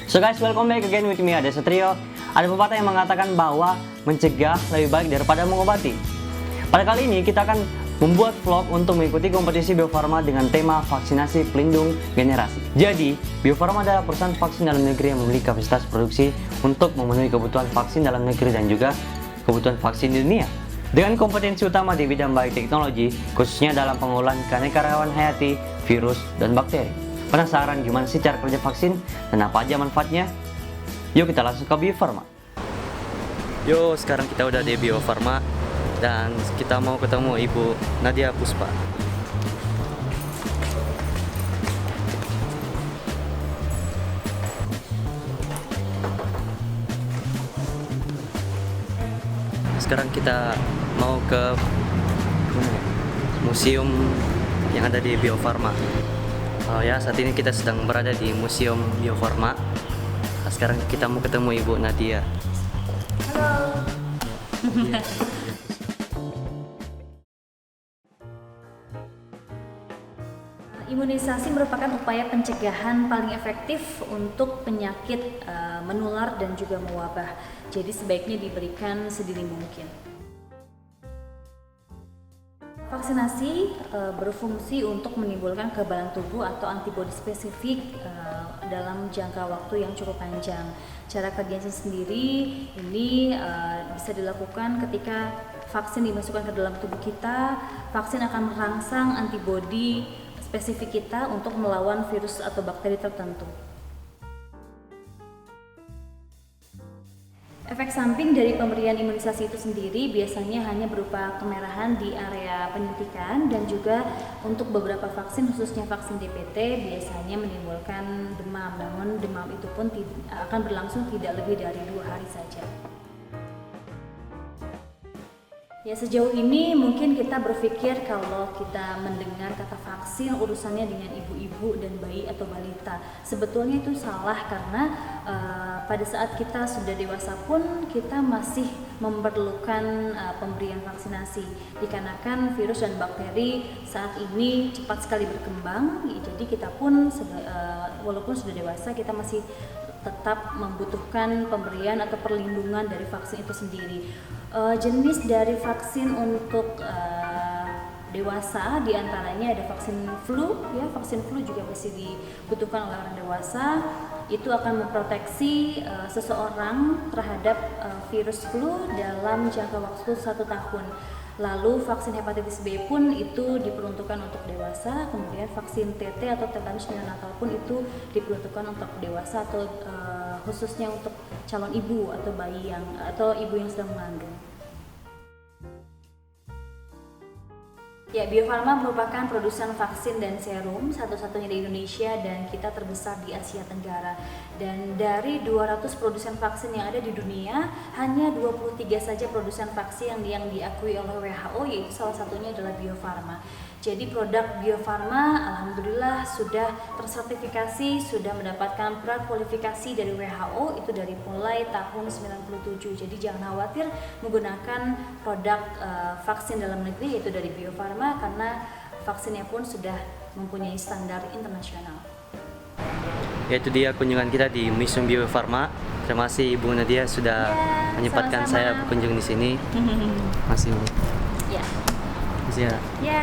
So guys, welcome back again with me, Ade Satrio. Ada pepatah yang mengatakan bahwa mencegah lebih baik daripada mengobati. Pada kali ini kita akan membuat vlog untuk mengikuti kompetisi Bio Farma dengan tema vaksinasi pelindung generasi. Jadi, Bio Farma adalah perusahaan vaksin dalam negeri yang memiliki kapasitas produksi untuk memenuhi kebutuhan vaksin dalam negeri dan juga kebutuhan vaksin di dunia. Dengan kompetensi utama di bidang bioteknologi, khususnya dalam pengolahan keanekaragaman hayati, virus, dan bakteri. Penasaran gimana sih cara kerja vaksin dan apa aja manfaatnya? Yuk kita langsung ke Bio Farma. Yo, sekarang kita udah di Bio Farma dan kita mau ketemu Ibu Nadia Puspa. Sekarang kita mau ke museum yang ada di Bio Farma. Oh ya, saat ini kita sedang berada di Museum Bio Farma. Nah, sekarang kita mau ketemu Ibu Nadia. Halo. Imunisasi merupakan upaya pencegahan paling efektif untuk penyakit menular dan juga mewabah. Jadi sebaiknya diberikan sedini mungkin. Vaksinasi berfungsi untuk menimbulkan kekebalan tubuh atau antibodi spesifik dalam jangka waktu yang cukup panjang. Cara kerjanya sendiri ini bisa dilakukan ketika vaksin dimasukkan ke dalam tubuh kita. Vaksin akan merangsang antibodi spesifik kita untuk melawan virus atau bakteri tertentu. Efek samping dari pemberian imunisasi itu sendiri biasanya hanya berupa kemerahan di area penyuntikan dan juga untuk beberapa vaksin khususnya vaksin DPT biasanya menimbulkan demam, namun demam itu pun akan berlangsung tidak lebih dari 2 hari saja. Ya, sejauh ini mungkin kita berpikir kalau kita mendengar kata vaksin urusannya dengan ibu-ibu dan bayi atau balita. Sebetulnya itu salah karena pada saat kita sudah dewasa pun kita masih memerlukan pemberian vaksinasi. Dikarenakan virus dan bakteri saat ini cepat sekali berkembang, jadi kita pun walaupun sudah dewasa kita masih tetap membutuhkan pemberian atau perlindungan dari vaksin itu sendiri. Jenis dari vaksin untuk dewasa diantaranya ada vaksin flu, ya vaksin flu juga masih dibutuhkan oleh orang dewasa. Itu akan memproteksi seseorang terhadap virus flu dalam jangka waktu 1 tahun. Lalu vaksin hepatitis B pun itu diperuntukkan untuk dewasa, kemudian vaksin TT atau tetanus neonatal pun itu diperuntukkan untuk dewasa atau khususnya untuk calon ibu atau bayi atau ibu yang sedang mengandung. Ya, Bio Farma merupakan produsen vaksin dan serum satu-satunya di Indonesia dan kita terbesar di Asia Tenggara. Dan dari 200 produsen vaksin yang ada di dunia, hanya 23 saja produsen vaksin yang diakui oleh WHO, yaitu salah satunya adalah Bio Farma. Jadi produk Bio Farma alhamdulillah sudah tersertifikasi, sudah mendapatkan prakualifikasi dari WHO itu dari mulai tahun 97. Jadi jangan khawatir menggunakan produk vaksin dalam negeri yaitu dari Bio Farma karena vaksinnya pun sudah mempunyai standar internasional. Yaitu dia kunjungan kita di Museum Bio Farma. Terima kasih Ibu Nadia sudah menyempatkan sama-sama. saya berkunjung di sini. Masih Bu. Ya. Ya. Ya.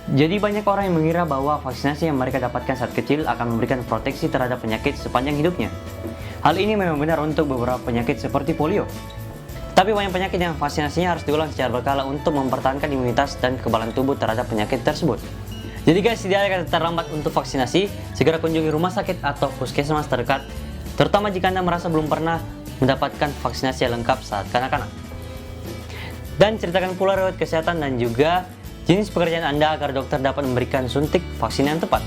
Jadi banyak orang yang mengira bahwa vaksinasi yang mereka dapatkan saat kecil akan memberikan proteksi terhadap penyakit sepanjang hidupnya. Hal ini memang benar untuk beberapa penyakit seperti polio. Tapi banyak penyakit yang vaksinasinya harus diulang secara berkala untuk mempertahankan imunitas dan kekebalan tubuh terhadap penyakit tersebut. Jadi guys, tidak ada kata terlambat untuk vaksinasi. Segera kunjungi rumah sakit atau puskesmas terdekat, terutama jika Anda merasa belum pernah mendapatkan vaksinasi yang lengkap saat kanak-kanak. Dan ceritakan pula riwayat kesehatan dan juga jenis pekerjaan Anda agar dokter dapat memberikan suntik vaksin yang tepat.